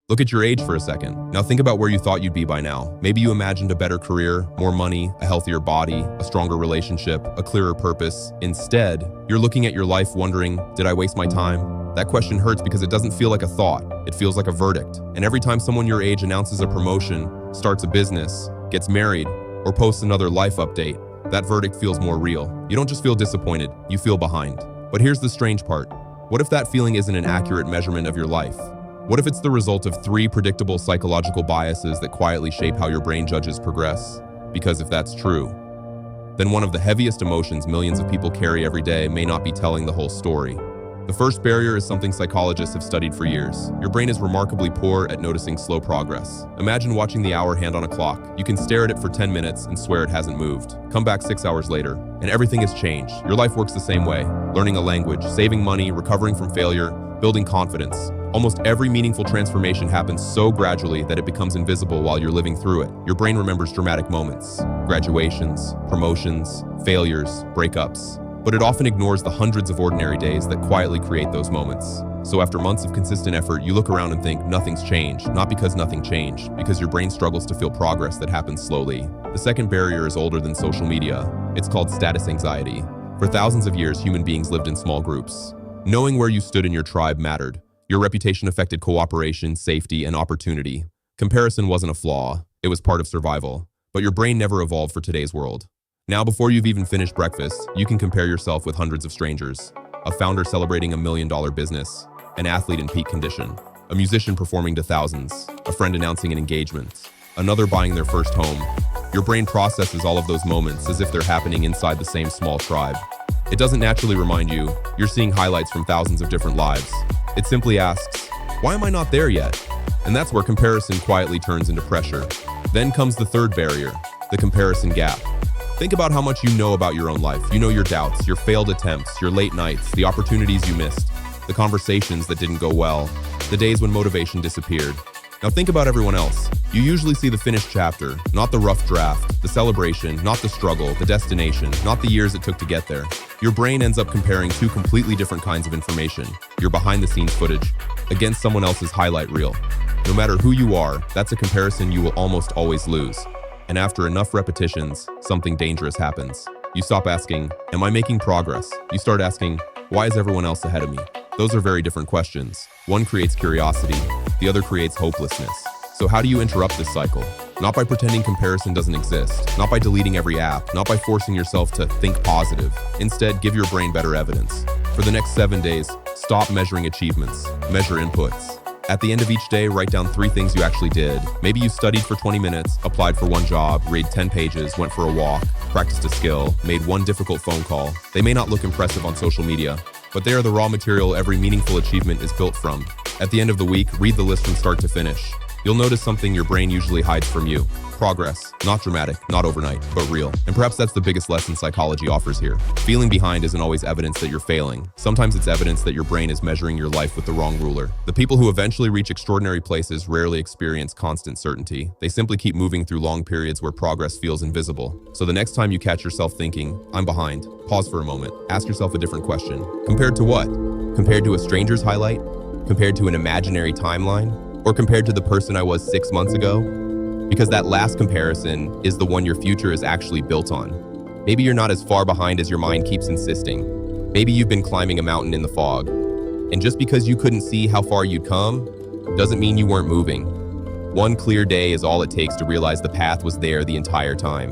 Look at your age for a second. Now think about where you thought you'd be by now. Maybe you imagined a better career, more money, a healthier body, a stronger relationship, a clearer purpose. Instead, you're looking at your life wondering, did I waste my time? That question hurts because it doesn't feel like a thought. It feels like a verdict. And every time someone your age announces a promotion, starts a business, gets married, or posts another life update, that verdict feels more real. You don't just feel disappointed, you feel behind. But here's the strange part. What if that feeling isn't an accurate measurement of your life? What if it's the result of 3 predictable psychological biases that quietly shape how your brain judges progress? Because if that's true, then one of the heaviest emotions millions of people carry every day may not be telling the whole story. The first barrier is something psychologists have studied for years. Your brain is remarkably poor at noticing slow progress. Imagine watching the hour hand on a clock. You can stare at it for 10 minutes and swear it hasn't moved. Come back 6 hours later, and everything has changed. Your life works the same way. Learning a language, saving money, recovering from failure, building confidence. Almost every meaningful transformation happens so gradually that it becomes invisible while you're living through it. Your brain remembers dramatic moments, graduations, promotions, failures, breakups, but it often ignores the hundreds of ordinary days that quietly create those moments. So after months of consistent effort, you look around and think nothing's changed, not because nothing changed, because your brain struggles to feel progress that happens slowly. The second barrier is older than social media. It's called status anxiety. For thousands of years, human beings lived in small groups. Knowing where you stood in your tribe mattered. Your reputation affected cooperation, safety, and opportunity. Comparison wasn't a flaw, it was part of survival. But your brain never evolved for today's world. Now, before you've even finished breakfast, you can compare yourself with hundreds of strangers. A founder celebrating $1 million business, an athlete in peak condition, a musician performing to thousands, a friend announcing an engagement, another buying their first home. Your brain processes all of those moments as if they're happening inside the same small tribe. It doesn't naturally remind you you're seeing highlights from thousands of different lives. It simply asks, why am I not there yet? And that's where comparison quietly turns into pressure. Then comes the third barrier, the comparison gap. Think about how much you know about your own life. You know your doubts, your failed attempts, your late nights, the opportunities you missed, the conversations that didn't go well, the days when motivation disappeared. Now think about everyone else. You usually see the finished chapter, not the rough draft, the celebration, not the struggle, the destination, not the years it took to get there. Your brain ends up comparing 2 completely different kinds of information, your behind-the-scenes footage, against someone else's highlight reel. No matter who you are, that's a comparison you will almost always lose. And after enough repetitions, something dangerous happens. You stop asking, am I making progress? You start asking, why is everyone else ahead of me? Those are very different questions. One creates curiosity, the other creates hopelessness. So how do you interrupt this cycle? Not by pretending comparison doesn't exist, not by deleting every app, not by forcing yourself to think positive. Instead, give your brain better evidence. For the next 7 days, stop measuring achievements, measure inputs. At the end of each day, write down 3 things you actually did. Maybe you studied for 20 minutes, applied for 1 job, read 10 pages, went for a walk, practiced a skill, made 1 difficult phone call. They may not look impressive on social media, but they are the raw material every meaningful achievement is built from. At the end of the week, read the list from start to finish. You'll notice something your brain usually hides from you. Progress, not dramatic, not overnight, but real. And perhaps that's the biggest lesson psychology offers here. Feeling behind isn't always evidence that you're failing. Sometimes it's evidence that your brain is measuring your life with the wrong ruler. The people who eventually reach extraordinary places rarely experience constant certainty. They simply keep moving through long periods where progress feels invisible. So the next time you catch yourself thinking, I'm behind, pause for a moment. Ask yourself a different question. Compared to what? Compared to a stranger's highlight? Compared to an imaginary timeline? Or compared to the person I was 6 months ago? Because that last comparison is the one your future is actually built on. Maybe you're not as far behind as your mind keeps insisting. Maybe you've been climbing a mountain in the fog. And just because you couldn't see how far you'd come, doesn't mean you weren't moving. One clear day is all it takes to realize the path was there the entire time.